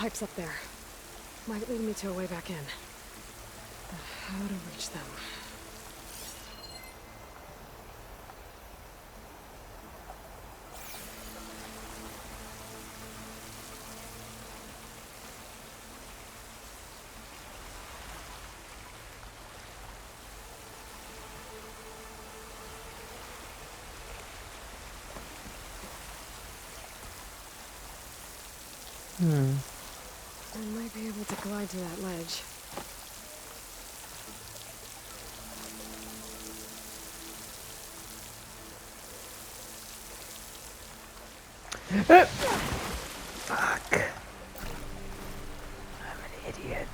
pipes up there. Might lead me to a way back in. But how to reach them? I might be able to glide to that ledge. Fuck. I'm an idiot.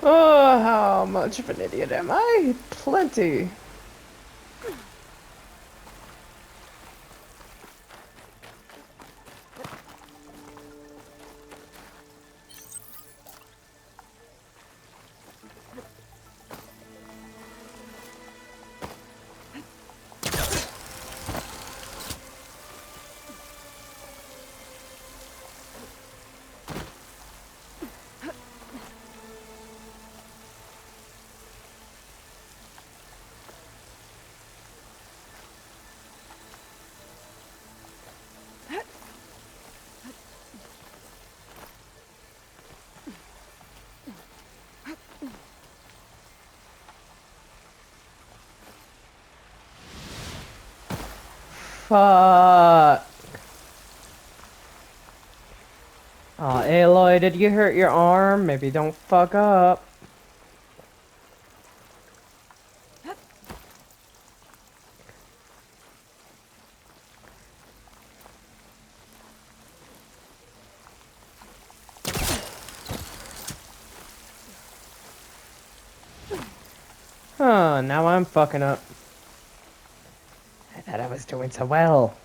Oh, how much of an idiot am I? Plenty. Fuck. Oh, Aloy, did you hurt your arm? Maybe don't fuck up. Huh, now I'm fucking up. I thought I was doing so well.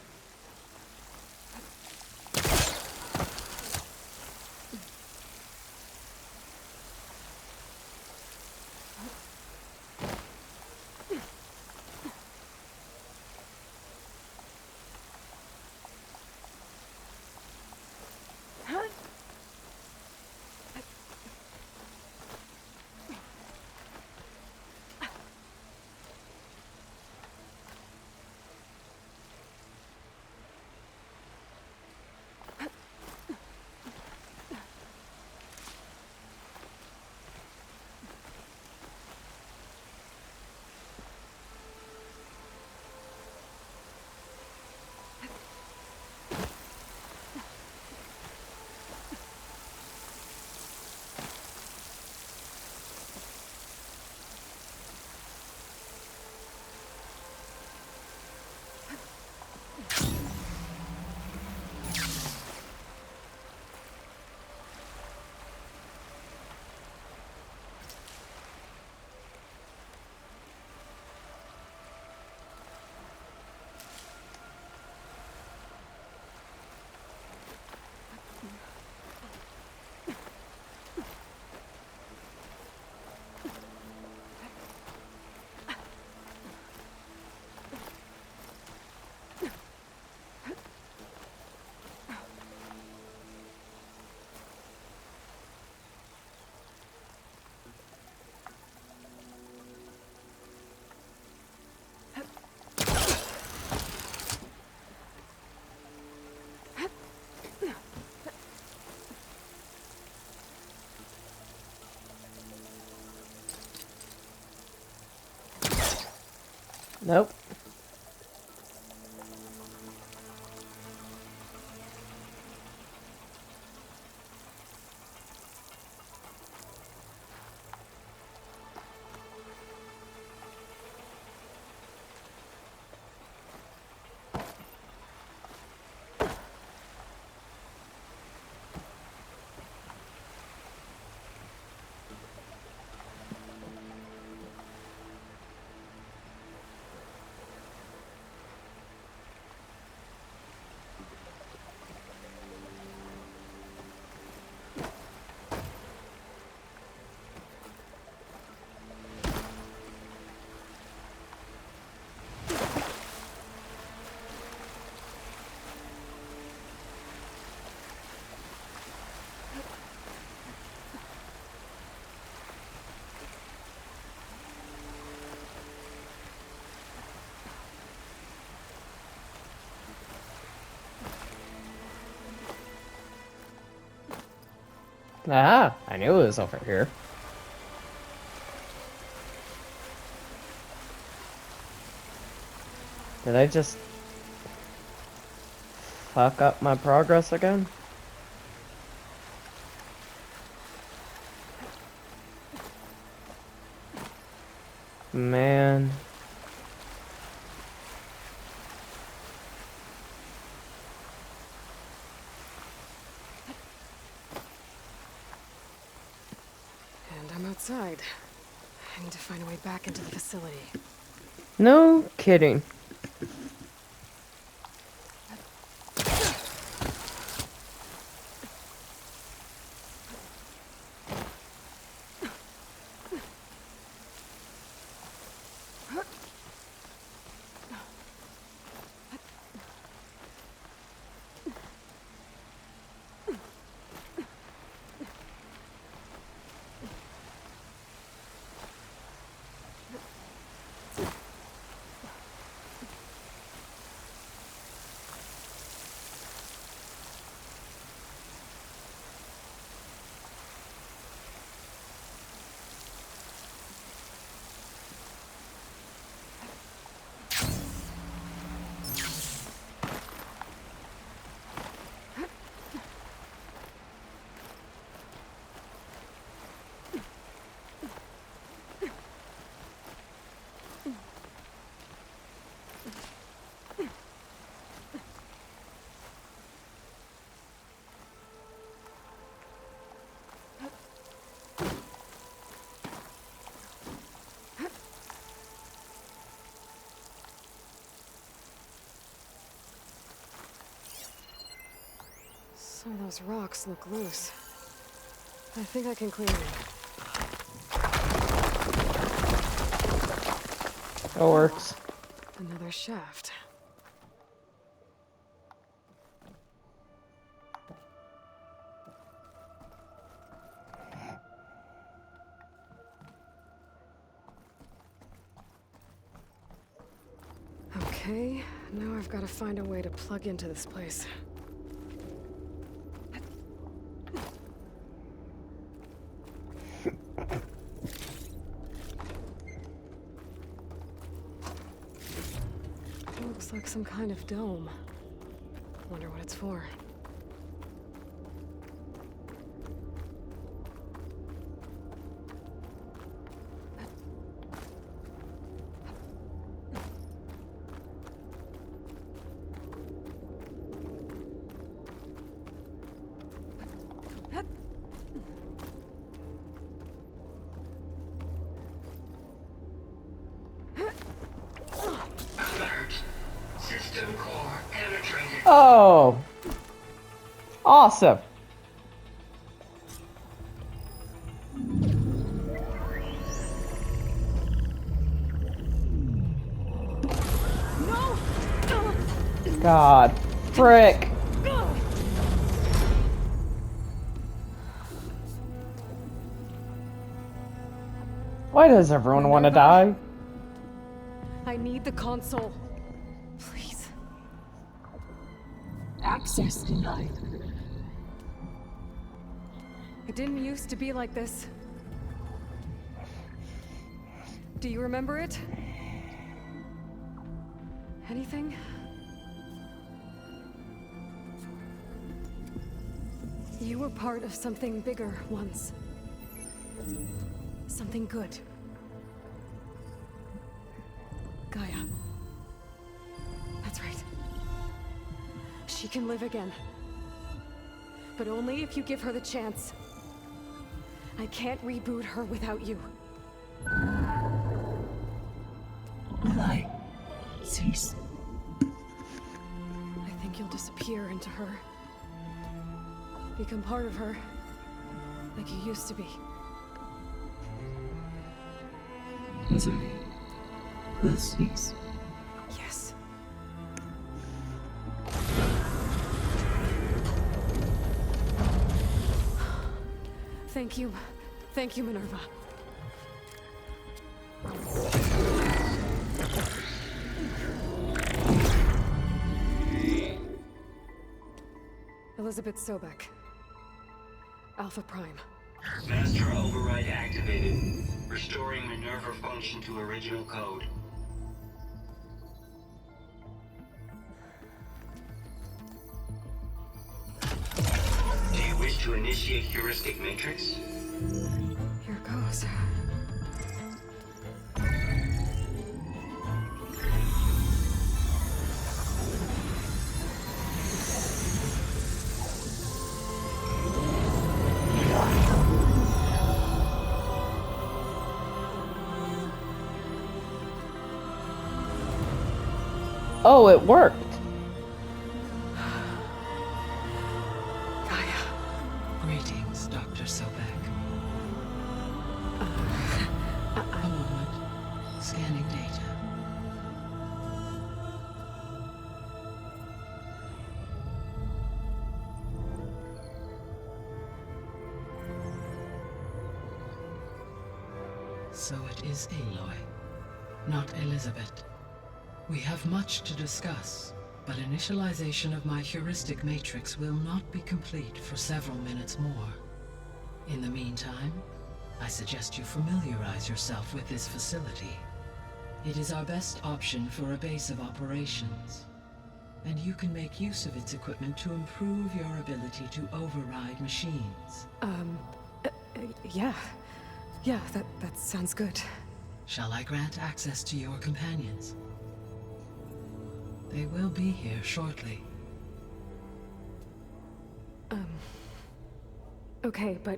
Nope. Ah, I knew it was over here. Did I just fuck up my progress again? Man. And I'm outside. I need to find a way back into the facility. No kidding. Some of those rocks look loose. I think I can clean them. That works. Another shaft. Okay, now I've got to find a way to plug into this place. Looks like some kind of dome. Wonder what it's for. System core penetrated. Oh! Awesome! No! God. Frick! Why does everyone want to die? I need the console. Please. Access denied. It didn't used to be like this. Do you remember it? Anything? You were part of something bigger once. Something good. Gaia. That's right. She can live again. But only if you give her the chance. I can't reboot her without you. Light. Cease. I think you'll disappear into her. Become part of her. Like you used to be. Misery. Will cease. Yes. Thank you. Thank you, Minerva. Elizabeth Sobek. Alpha Prime. Master override activated. Restoring Minerva function to original code. Do you wish to initiate heuristic matrix? Here goes. Oh, it worked. Gaia. Greetings, Dr. Sobek. A moment. Scanning data. So it is Aloy, not Elizabeth. We have much to discuss, but initialization of my heuristic matrix will not be complete for several minutes more. In the meantime, I suggest you familiarize yourself with this facility. It is our best option for a base of operations, and you can make use of its equipment to improve your ability to override machines. Yeah. Yeah, that sounds good. Shall I grant access to your companions? They will be here shortly. Okay, but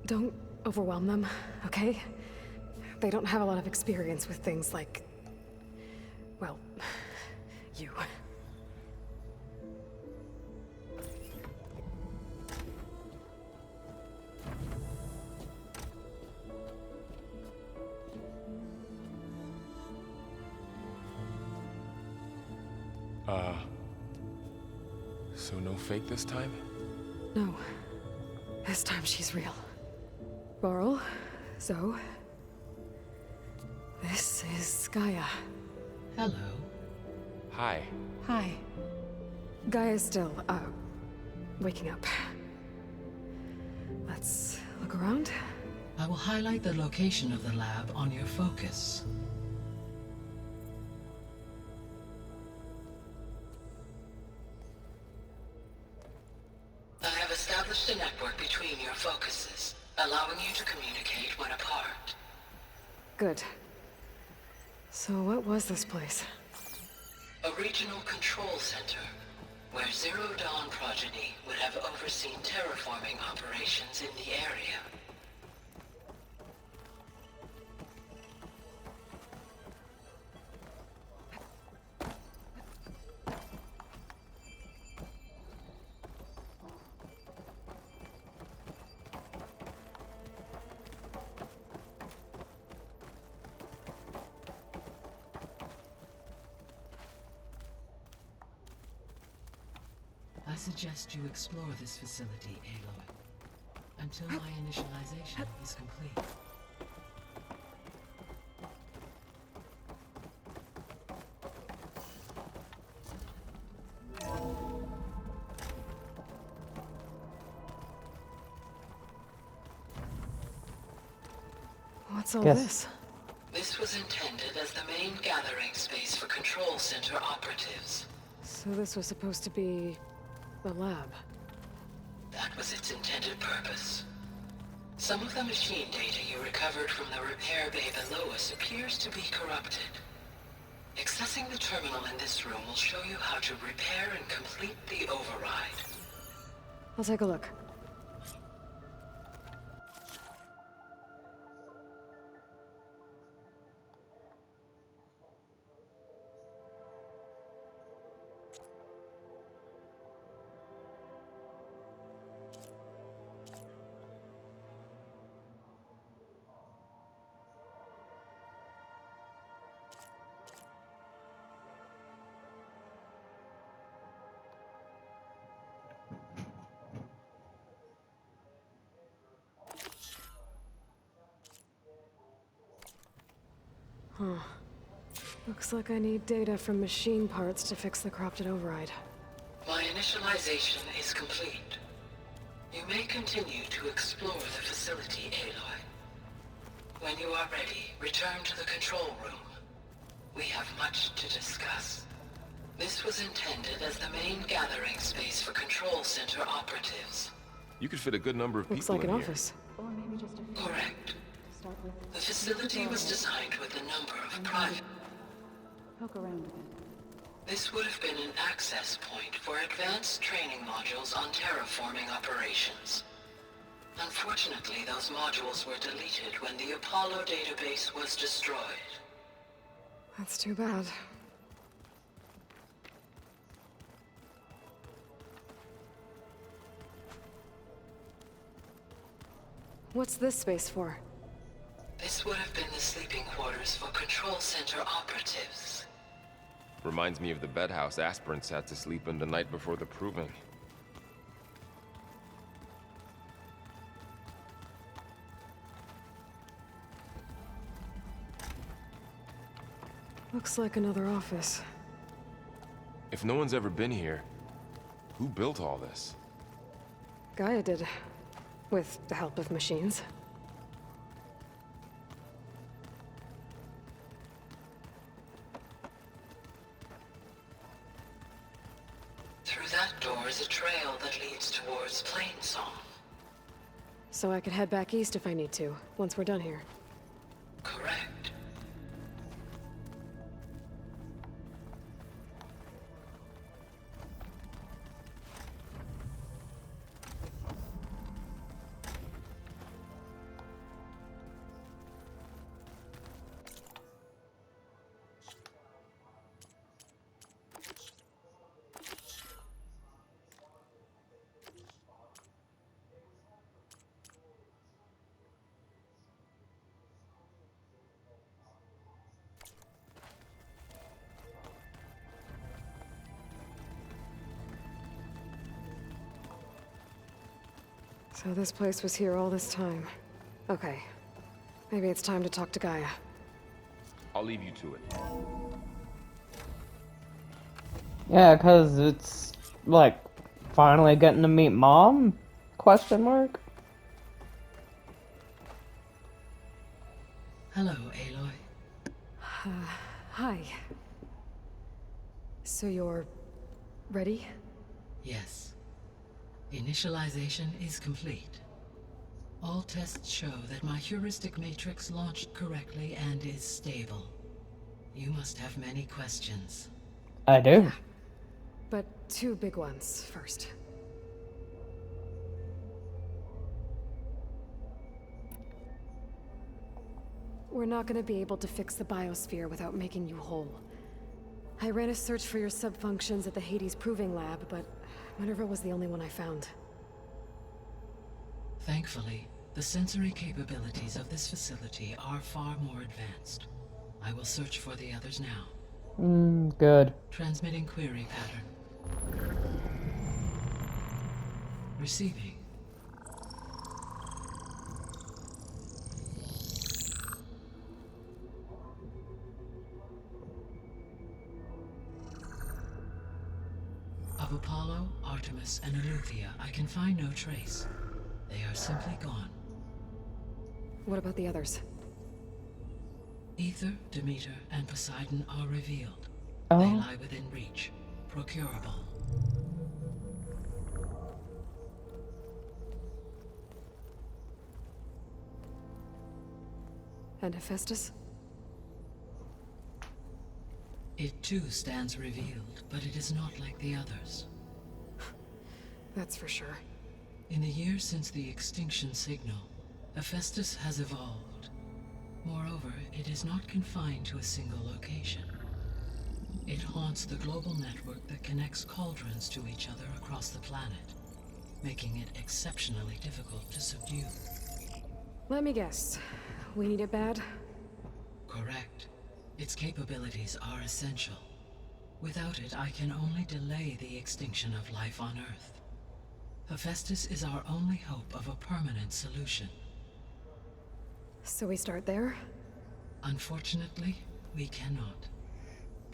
don't overwhelm them, okay? They don't have a lot of experience with things like, well, you. So no fake this time? No. This time she's real. Laurel, Zoe. This is Gaia. Hello. Hi. Hi. Gaia's still, waking up. Let's look around. I will highlight the location of the lab on your focus. I have established a network between your focuses, allowing you to communicate when apart. Good. So what was this place? A regional control center, where Zero Dawn progeny would have overseen terraforming operations in the area. I suggest you explore this facility, Aloy, until my initialization is complete. What's all Yes. this? This was intended as the main gathering space for control center operatives. So this was supposed to be the lab. That was its intended purpose. Some of the machine data you recovered from the repair bay below us appears to be corrupted. Accessing the terminal in this room will show you how to repair and complete the override. I'll take a look. Huh. Looks like I need data from machine parts to fix the corrupted override. My initialization is complete. You may continue to explore the facility, Aloy. When you are ready, return to the control room. We have much to discuss. This was intended as the main gathering space for Control Center operatives. You could fit a good number of Looks people like in an here. office. Correct. The facility was designed with a number of private... Poke around a bit. This would have been an access point for advanced training modules on terraforming operations. Unfortunately, those modules were deleted when the Apollo database was destroyed. That's too bad. What's this space for? This would have been the sleeping quarters for Control Center operatives. Reminds me of the bedhouse aspirants had to sleep in the night before the proving. Looks like another office. If no one's ever been here, who built all this? Gaia did. With the help of machines. Through that door is a trail that leads towards Plainsong. So I could head back east if I need to, once we're done here. Correct. So this place was here all this time. Okay. Maybe it's time to talk to Gaia. I'll leave you to it. Yeah, cause it's like finally getting to meet Mom? Question mark. Hello, Aloy. Hi. So you're... ready? Yes. Initialization is complete. All tests show that my heuristic matrix launched correctly and is stable. You must have many questions. I do. But two big ones first. We're not gonna be able to fix the biosphere without making you whole. I ran a search for your subfunctions at the Hades Proving Lab, but Minerva was the only one I found. Thankfully, the sensory capabilities of this facility are far more advanced. I will search for the others now. Good. Transmitting query pattern. Receiving. Of Apollo, Artemis, and Eleuthia, I can find no trace. They are simply gone. What about the others? Ether, Demeter, and Poseidon are revealed. Oh. They lie within reach. Procurable. And Hephaestus? It too stands revealed, but it is not like the others. That's for sure. In the years since the extinction signal, Hephaestus has evolved. Moreover, it is not confined to a single location. It haunts the global network that connects cauldrons to each other across the planet, making it exceptionally difficult to subdue. Let me guess. We need it bad? Correct. Its capabilities are essential. Without it, I can only delay the extinction of life on Earth. Hephaestus is our only hope of a permanent solution. So we start there? Unfortunately, we cannot.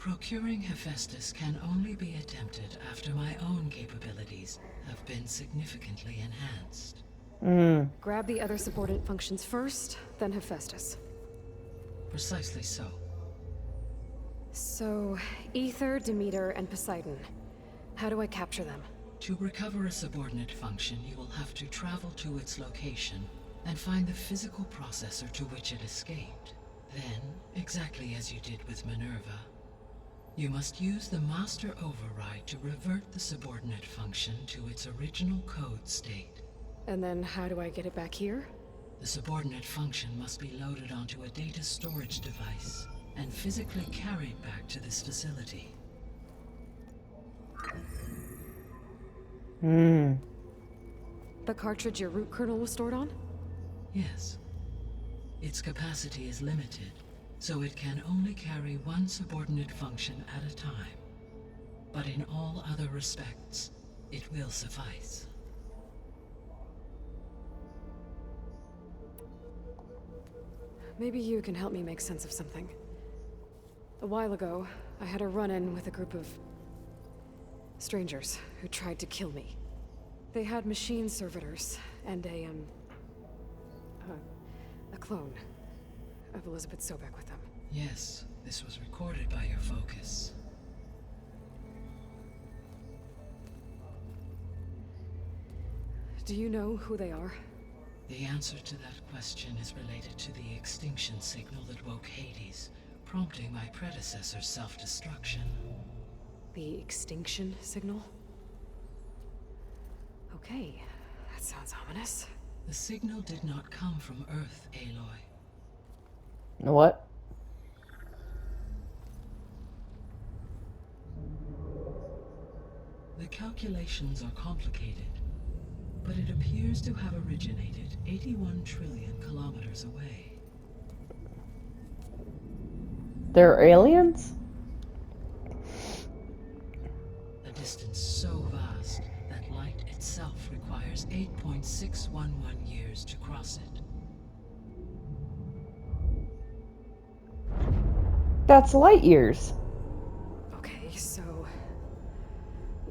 Procuring Hephaestus can only be attempted after my own capabilities have been significantly enhanced. Grab the other subordinate functions first, then Hephaestus. Precisely so. So, Ether, Demeter, and Poseidon. How do I capture them? To recover a subordinate function, you will have to travel to its location and find the physical processor to which it escaped. Then, exactly as you did with Minerva, you must use the Master Override to revert the subordinate function to its original code state. And then how do I get it back here? The subordinate function must be loaded onto a data storage device and physically carried back to this facility. The cartridge your root kernel was stored on? Yes. Its capacity is limited, so it can only carry one subordinate function at a time. But in all other respects, it will suffice. Maybe you can help me make sense of something. A while ago, I had a run-in with a group of strangers who tried to kill me. They had machine servitors and a clone of Elizabeth Sobek with them. Yes, this was recorded by your focus. Do you know who they are? The answer to that question is related to the extinction signal that woke Hades, prompting my predecessor's self-destruction. The extinction signal? Okay, that sounds ominous. The signal did not come from Earth, Aloy. What? The calculations are complicated, but it appears to have originated 81 trillion kilometers away. They're aliens? A distance so vast that light itself requires 8.611 years to cross it. That's light years. Okay, so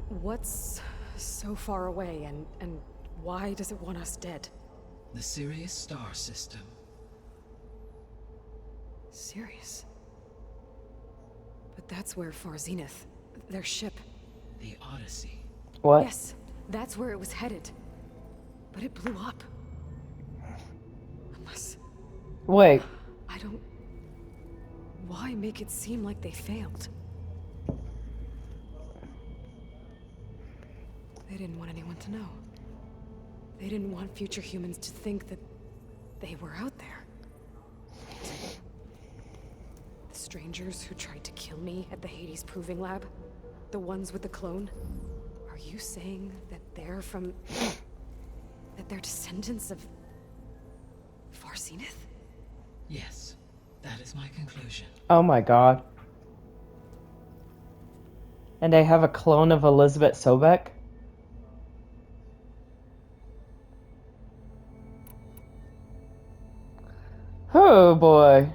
what's so far away and why does it want us dead? The Sirius star system. Serious? But that's where Far Zenith, their ship. The Odyssey. What? Yes, that's where it was headed. But it blew up. Unless, Wait. I don't... Why make it seem like they failed? They didn't want anyone to know. They didn't want future humans to think that they were out there. The strangers who tried to kill me at the Hades Proving Lab, the ones with the clone, are you saying that they're from... that they're descendants of... Far Zenith? Yes, that is my conclusion. Oh my god. And they have a clone of Elizabeth Sobek? Oh boy.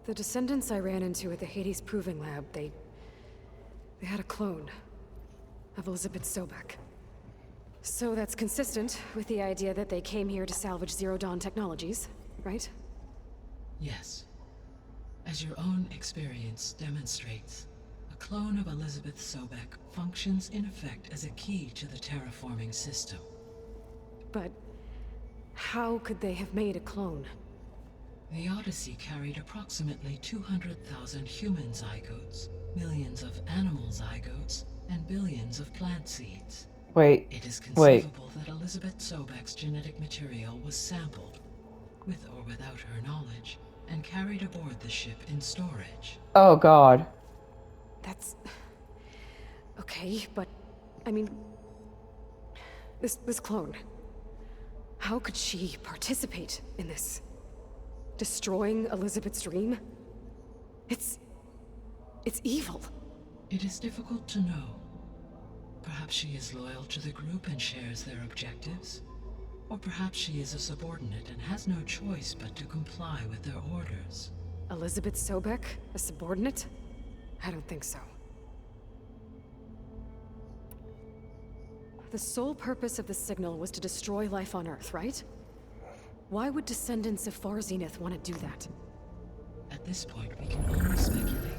The descendants I ran into at the Hades Proving Lab, they had a clone of Elizabeth Sobek. So that's consistent with the idea that they came here to salvage Zero Dawn technologies, right? Yes. As your own experience demonstrates, a clone of Elizabeth Sobek functions in effect as a key to the terraforming system. But how could they have made a clone? The Odyssey carried approximately 200,000 human zygotes, millions of animal zygotes, and billions of plant seeds. Wait. It is Wait. conceivable that Elizabeth Sobek's genetic material was sampled, with or without her knowledge, and carried aboard the ship in storage. Oh god. That's... Okay, but... I mean... This clone... How could she participate in this? Destroying Elizabeth's dream? It's evil. It is difficult to know, Perhaps she is loyal to the group and shares their objectives. Or perhaps she is a subordinate and has no choice but to comply with their orders. Elizabeth Sobek? A subordinate? I don't think so. The sole purpose of the signal was to destroy life on Earth, right? Why would descendants of Far Zenith want to do that? At this point, we can only speculate.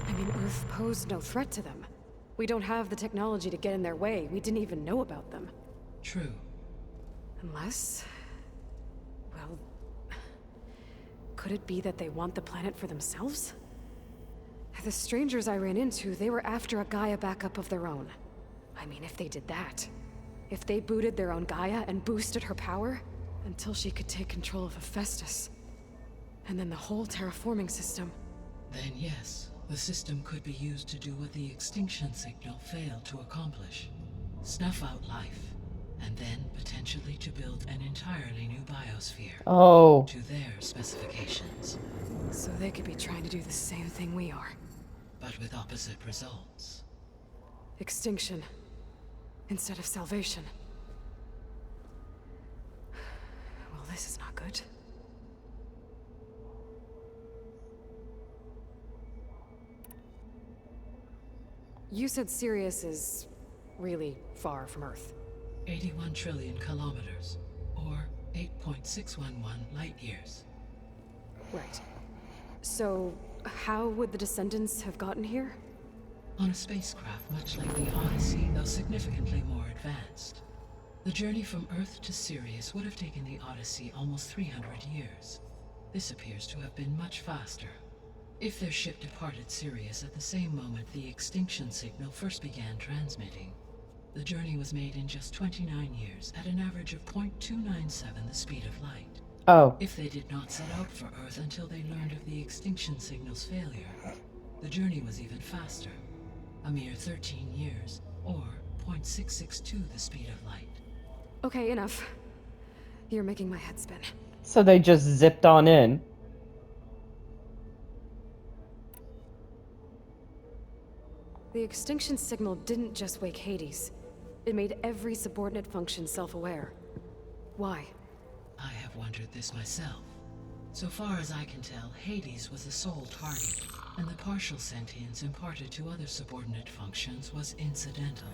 I mean, Earth posed no threat to them. We don't have the technology to get in their way. We didn't even know about them. True. Unless... well... could it be that they want the planet for themselves? The strangers I ran into, they were after a Gaia backup of their own. I mean, if they did that... if they booted their own Gaia and boosted her power... until she could take control of Hephaestus. And then the whole terraforming system. Then yes, the system could be used to do what the extinction signal failed to accomplish. Snuff out life, and then potentially to build an entirely new biosphere. Oh. To their specifications. So they could be trying to do the same thing we are. But with opposite results. Extinction. Instead of salvation. Well, this is not good. You said Sirius is really far from Earth. 81 trillion kilometers, or 8.611 light years. Right. So, how would the descendants have gotten here? On a spacecraft much like the Odyssey, though significantly more advanced. The journey from Earth to Sirius would have taken the Odyssey almost 300 years. This appears to have been much faster. If their ship departed Sirius at the same moment the extinction signal first began transmitting, the journey was made in just 29 years at an average of 0.297 the speed of light. Oh. If they did not set out for Earth until they learned of the extinction signal's failure, the journey was even faster. A mere 13 years, or 0.662 the speed of light. Okay, enough. You're making my head spin. So they just zipped on in. The extinction signal didn't just wake Hades. It made every subordinate function self-aware. Why? I have wondered this myself. So far as I can tell, Hades was the sole target, and the partial sentience imparted to other subordinate functions was incidental.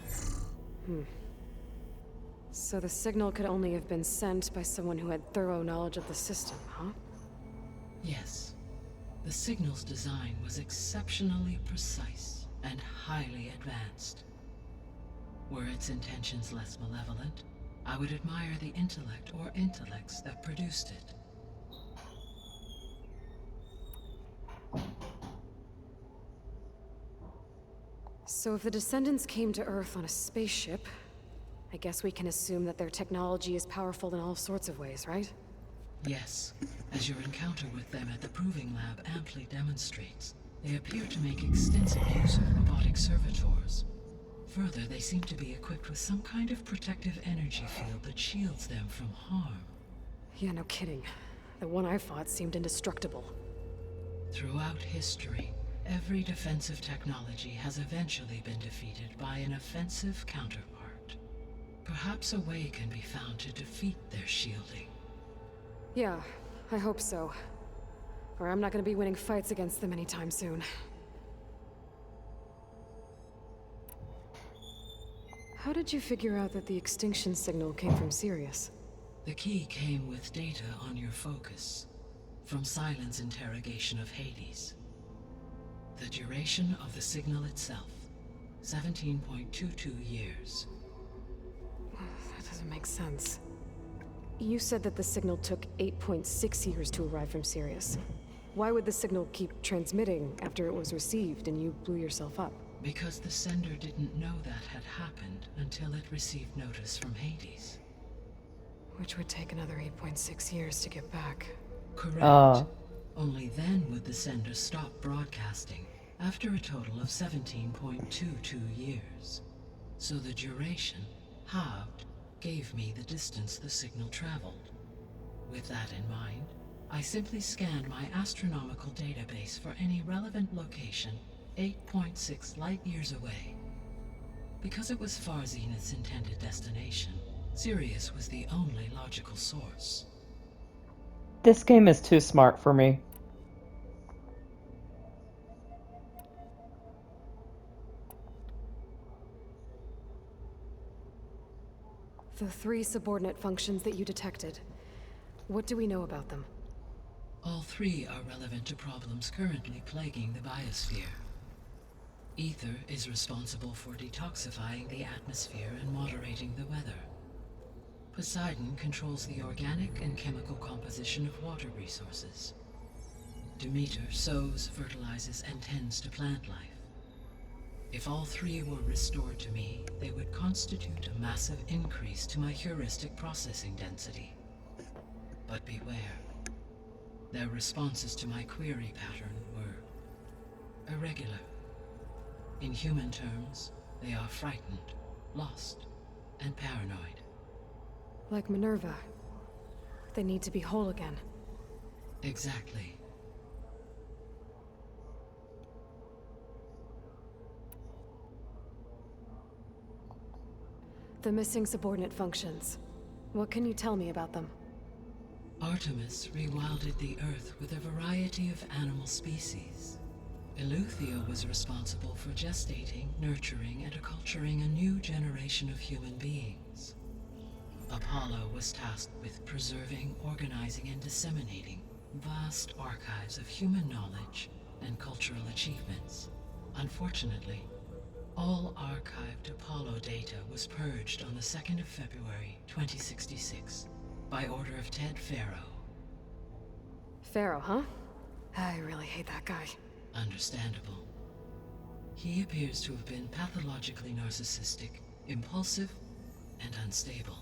So the signal could only have been sent by someone who had thorough knowledge of the system, huh? Yes. The signal's design was exceptionally precise and highly advanced. Were its intentions less malevolent, I would admire the intellect or intellects that produced it. So if the descendants came to Earth on a spaceship, I guess we can assume that their technology is powerful in all sorts of ways, right? Yes, as your encounter with them at the Proving Lab amply demonstrates, they appear to make extensive use of robotic servitors. Further, they seem to be equipped with some kind of protective energy field that shields them from harm. Yeah, no kidding. The one I fought seemed indestructible. Throughout history, every defensive technology has eventually been defeated by an offensive counterpart. Perhaps a way can be found to defeat their shielding. Yeah, I hope so. Or I'm not gonna be winning fights against them anytime soon. How did you figure out that the extinction signal came from Sirius? The key came with data on your focus, from Silent's interrogation of Hades. The duration of the signal itself, 17.22 years. That doesn't make sense. You said that the signal took 8.6 years to arrive from Sirius. Why would the signal keep transmitting after it was received and you blew yourself up? Because the sender didn't know that had happened until it received notice from Hades. Which would take another 8.6 years to get back. Correct. Only then would the sender stop broadcasting, after a total of 17.22 years. So the duration, halved, gave me the distance the signal traveled. With that in mind, I simply scanned my astronomical database for any relevant location 8.6 light years away. Because it was Far Zenith's intended destination, Sirius was the only logical source. This game is too smart for me. The 3 subordinate functions that you detected. What do we know about them? All 3 are relevant to problems currently plaguing the biosphere. Ether is responsible for detoxifying the atmosphere and moderating the weather. Poseidon controls the organic and chemical composition of water resources. Demeter sows, fertilizes, and tends to plant life. If all 3 were restored to me, they would constitute a massive increase to my heuristic processing density. But beware. Their responses to my query pattern were irregular. In human terms, they are frightened, lost, and paranoid. Like Minerva. They need to be whole again. Exactly. The missing subordinate functions. What can you tell me about them? Artemis rewilded the Earth with a variety of animal species. Eleuthia was responsible for gestating, nurturing, and acculturating a new generation of human beings. Apollo was tasked with preserving, organizing, and disseminating vast archives of human knowledge and cultural achievements. Unfortunately, all archived Apollo data was purged on the 2nd of February, 2066, by order of Ted Faro. Pharaoh, huh? I really hate that guy. Understandable. He appears to have been pathologically narcissistic, impulsive, and unstable.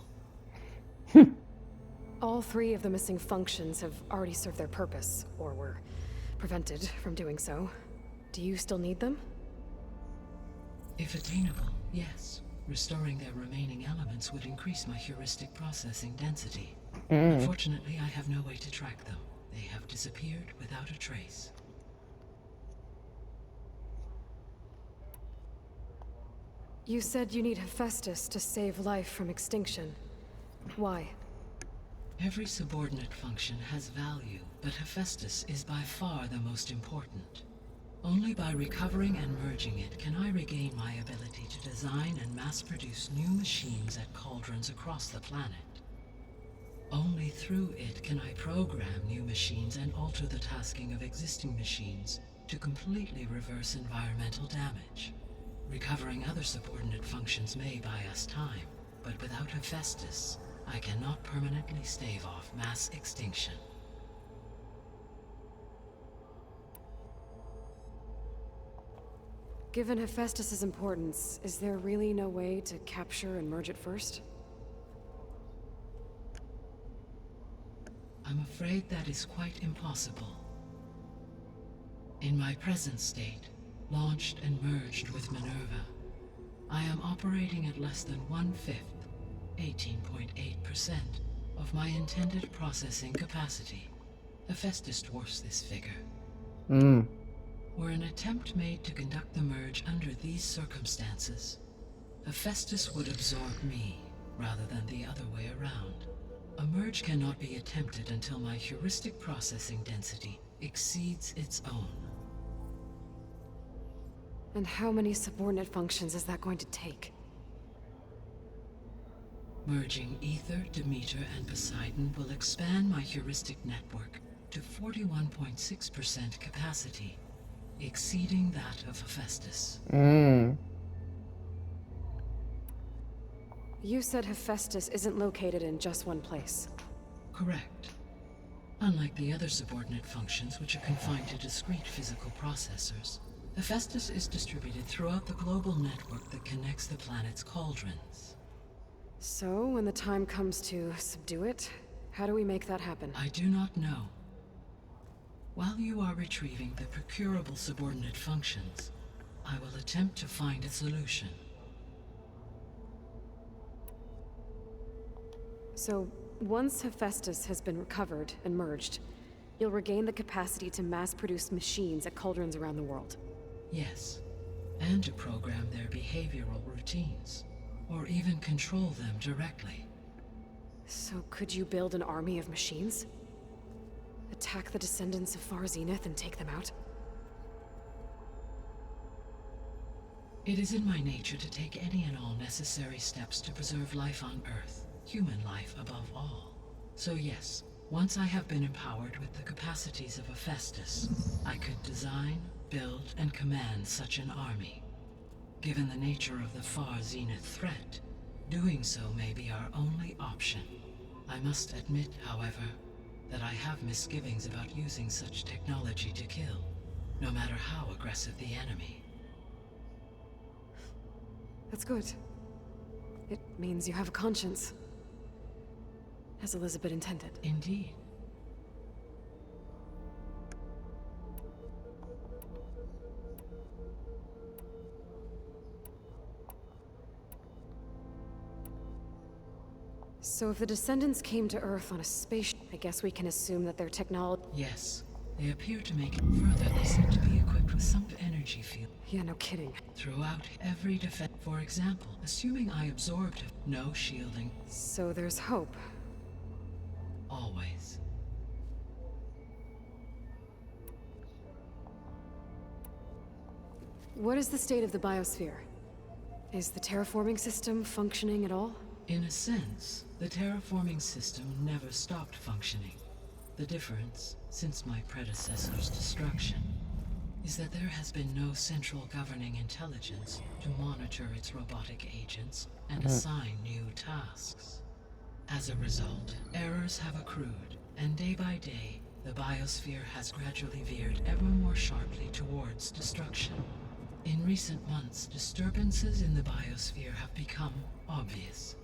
All 3 of the missing functions have already served their purpose, or were prevented from doing so. Do you still need them? If attainable, yes. Restoring their remaining elements would increase my heuristic processing density. Unfortunately, I have no way to track them. They have disappeared without a trace. You said you need Hephaestus to save life from extinction. Why? Every subordinate function has value, but Hephaestus is by far the most important. Only by recovering and merging it can I regain my ability to design and mass-produce new machines at cauldrons across the planet. Only through it can I program new machines and alter the tasking of existing machines to completely reverse environmental damage. Recovering other subordinate functions may buy us time, but without Hephaestus, I cannot permanently stave off mass extinction. Given Hephaestus's importance, is there really no way to capture and merge it first? I'm afraid that is quite impossible. In my present state, launched and merged with Minerva, I am operating at less than 1/5, 18.8%, of my intended processing capacity. Hephaestus dwarfs this figure. Were an attempt made to conduct the merge under these circumstances, Hephaestus would absorb me, rather than the other way around. A merge cannot be attempted until my heuristic processing density exceeds its own. And how many subordinate functions is that going to take? Merging Ether, Demeter, and Poseidon will expand my heuristic network to 41.6% capacity, exceeding that of Hephaestus. You said Hephaestus isn't located in just one place. Correct. Unlike the other subordinate functions, which are confined to discrete physical processors, Hephaestus is distributed throughout the global network that connects the planet's cauldrons. So, when the time comes to subdue it, how do we make that happen? I do not know. While you are retrieving the procurable subordinate functions, I will attempt to find a solution. So, once Hephaestus has been recovered and merged, you'll regain the capacity to mass-produce machines at cauldrons around the world. Yes. and to program their behavioral routines, or even control them directly. So could you build an army of machines? Attack the descendants of Far Zenith and take them out? It is in my nature to take any and all necessary steps to preserve life on Earth, human life above all. So yes, once I have been empowered with the capacities of Hephaestus, I could design, build, and command such an army. Given the nature of the Far Zenith threat, doing so may be our only option. I must admit, however, that I have misgivings about using such technology to kill, no matter how aggressive the enemy. That's good. It means you have a conscience. As Elizabeth intended. Indeed. So if the descendants came to Earth on a spaceship, I guess we can assume that their technology... Yes, they appear to make it further. They seem to be equipped with some energy field. Yeah, no kidding. Throughout every defense. For example, assuming I absorbed no shielding. So there's hope. Always. What is the state of the biosphere? Is the terraforming system functioning at all? In a sense, the terraforming system never stopped functioning. The difference, since my predecessor's destruction, is that there has been no central governing intelligence to monitor its robotic agents and assign new tasks. As a result, errors have accrued, and day by day, the biosphere has gradually veered ever more sharply towards destruction. In recent months, disturbances in the biosphere have become obvious.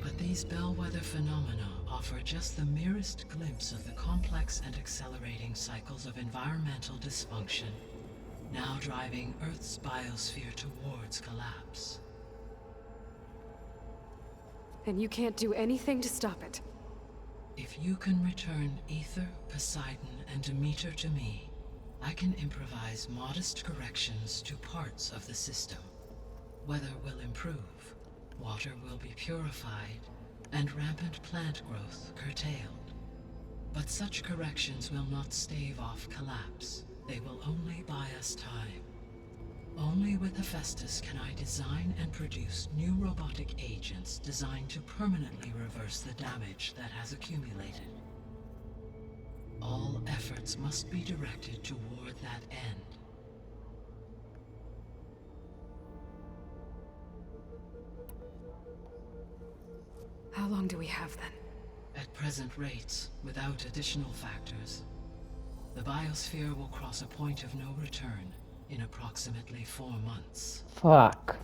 But these bellwether phenomena offer just the merest glimpse of the complex and accelerating cycles of environmental dysfunction, now driving Earth's biosphere towards collapse. And you can't do anything to stop it. If you can return Aether, Poseidon, and Demeter to me, I can improvise modest corrections to parts of the system. Weather will improve, water will be purified, and rampant plant growth curtailed. But such corrections will not stave off collapse. They will only buy us time. Only with Hephaestus can I design and produce new robotic agents designed to permanently reverse the damage that has accumulated. All efforts must be directed toward that end. How long do we have then? At present rates, without additional factors, the biosphere will cross a point of no return in approximately 4 months. Fuck.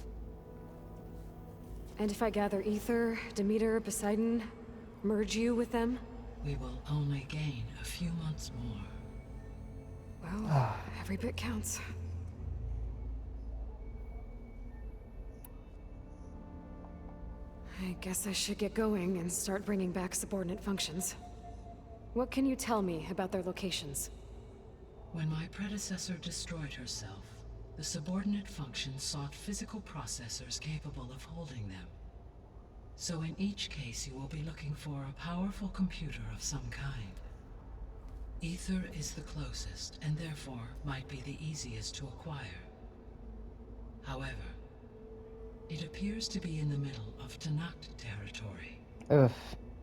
And if I gather Aether, Demeter, Poseidon, merge you with them? We will only gain a few months more. Well, every bit counts. I guess I should get going and start bringing back subordinate functions. What can you tell me about their locations? When my predecessor destroyed herself, the subordinate functions sought physical processors capable of holding them. So in each case you will be looking for a powerful computer of some kind. Aether is the closest, and therefore might be the easiest to acquire. However, it appears to be in the middle of Tenakt territory. Ugh.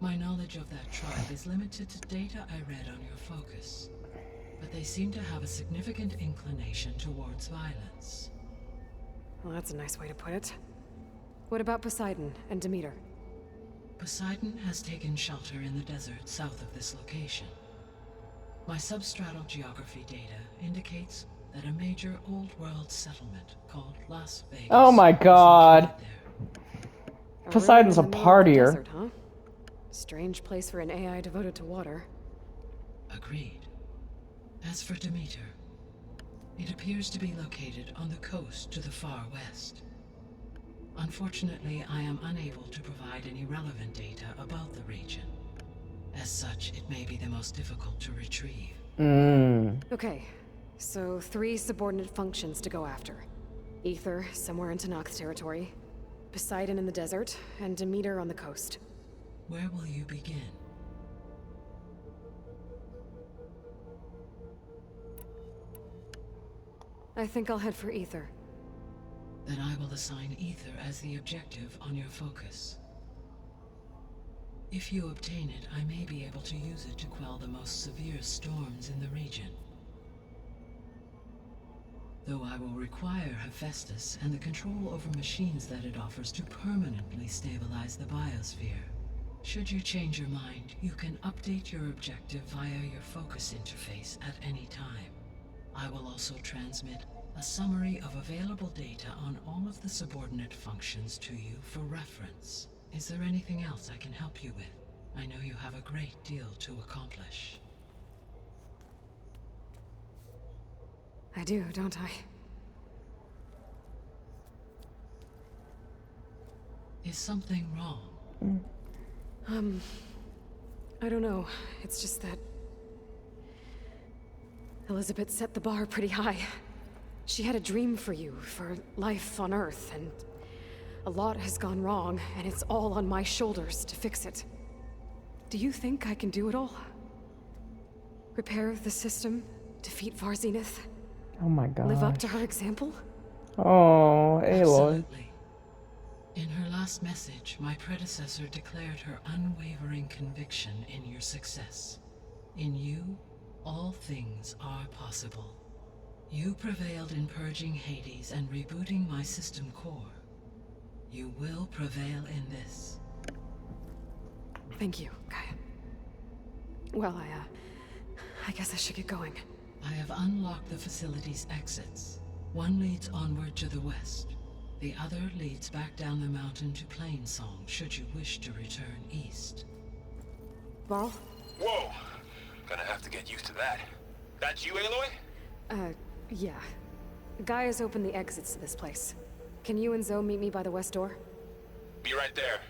My knowledge of that tribe is limited to data I read on your focus, but they seem to have a significant inclination towards violence. Well, that's a nice way to put it. What about Poseidon and Demeter? Poseidon has taken shelter in the desert south of this location. My substratal geography data indicates that a major old-world settlement called Las Vegas. Oh my god. is located there. Poseidon's a Right in the middle of the partier. desert, huh? Strange place for an AI devoted to water. Agreed. As for Demeter, it appears to be located on the coast to the far west. Unfortunately, I am unable to provide any relevant data about the region. As such, it may be the most difficult to retrieve. Okay, So 3 subordinate functions to go after. Aether, somewhere in Tenakth territory. Poseidon in the desert, and Demeter on the coast. Where will you begin? I think I'll head for Aether. Then I will assign Aether as the objective on your focus. If you obtain it, I may be able to use it to quell the most severe storms in the region. Though I will require Hephaestus and the control over machines that it offers to permanently stabilize the biosphere. Should you change your mind, you can update your objective via your focus interface at any time. I will also transmit a summary of available data on all of the subordinate functions to you for reference. Is there anything else I can help you with? I know you have a great deal to accomplish. I do, don't I? Is something wrong? I don't know. It's just that Elizabeth set the bar pretty high. She had a dream for you, for life on Earth, and a lot has gone wrong, and it's all on my shoulders to fix it. Do you think I can do it all? Repair the system, defeat Varzenith, Oh my god. live up to her example? Oh, Aloy. Absolutely. In her last message, my predecessor declared her unwavering conviction in your success. In you, all things are possible. You prevailed in purging Hades and rebooting my system core. You will prevail in this. Thank you, Gaia. Well, I guess I should get going. I have unlocked the facility's exits. One leads onward to the west. The other leads back down the mountain to Plainsong, should you wish to return east. Varl? Whoa! Gonna have to get used to that. That's you, Aloy? Yeah. Gaia's opened the exits to this place. Can you and Zoe meet me by the west door? Be right there.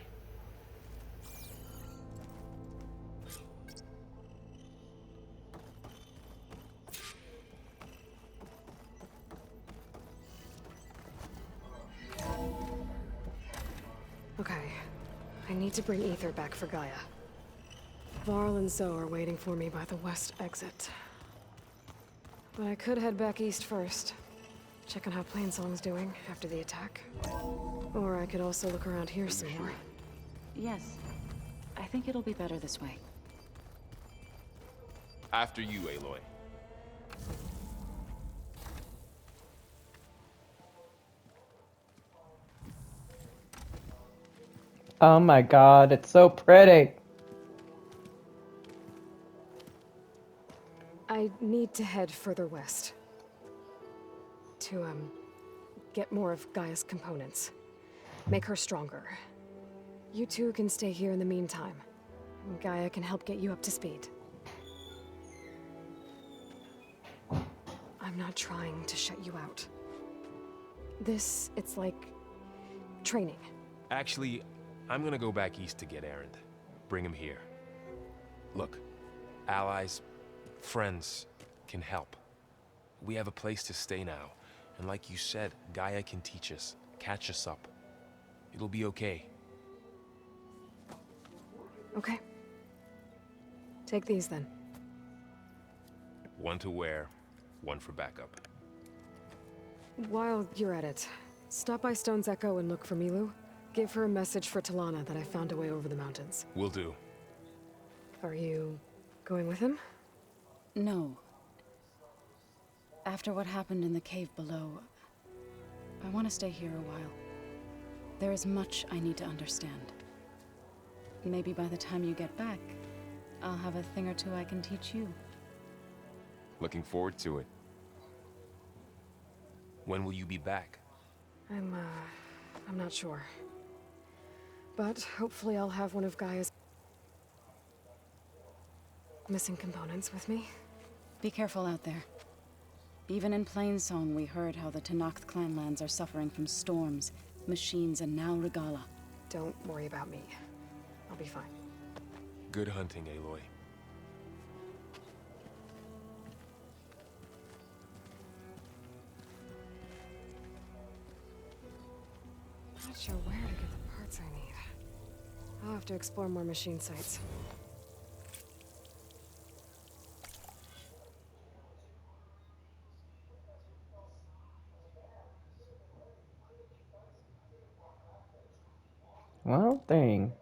Okay. I need to bring Aether back for Gaia. Varl and Zoe are waiting for me by the west exit. But I could head back east first. Check on how Plainsong's doing after the attack. Or I could also look around here some more. Yes. I think it'll be better this way. After you, Aloy. Oh my god, it's so pretty. I need to head further west. To, get more of Gaia's components. Make her stronger. You two can stay here in the meantime. And Gaia can help get you up to speed. I'm not trying to shut you out. It's like training. Actually, I'm gonna go back east to get Erend. Bring him here. Look, allies, friends can help. We have a place to stay now. And like you said, Gaia can teach us, catch us up. It'll be okay. Okay. Take these then. One to wear, one for backup. While you're at it, stop by Stone's Echo and look for Milu. Give her a message for Talana that I found a way over the mountains. Will do. Are you going with him? No. After what happened in the cave below, I want to stay here a while. There is much I need to understand. Maybe by the time you get back, I'll have a thing or two I can teach you. Looking forward to it. When will you be back? I'm not sure. But hopefully I'll have one of Gaia's missing components with me. Be careful out there. Even in Plainsong, we heard how the Tenakth clanlands are suffering from storms, machines, and now Regalla. Don't worry about me. I'll be fine. Good hunting, Aloy. sure where to get the parts I need. I'll have to explore more machine sites. Well, dang.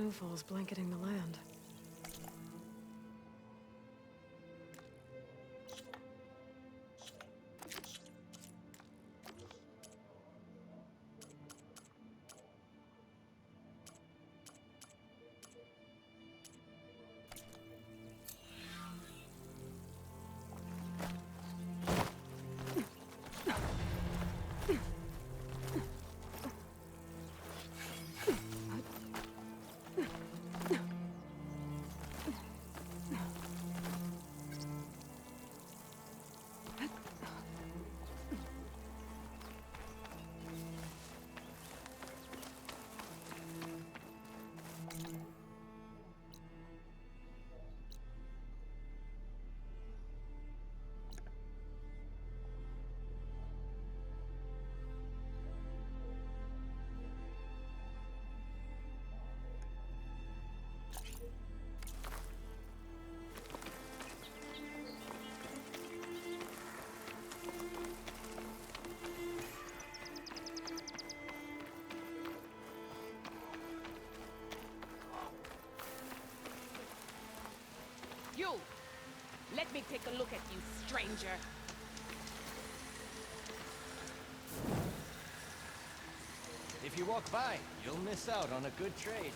snowfall's blanketing the land. You! Let me take a look at you, stranger. If you walk by, you'll miss out on a good trade.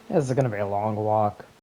This is gonna be a long walk.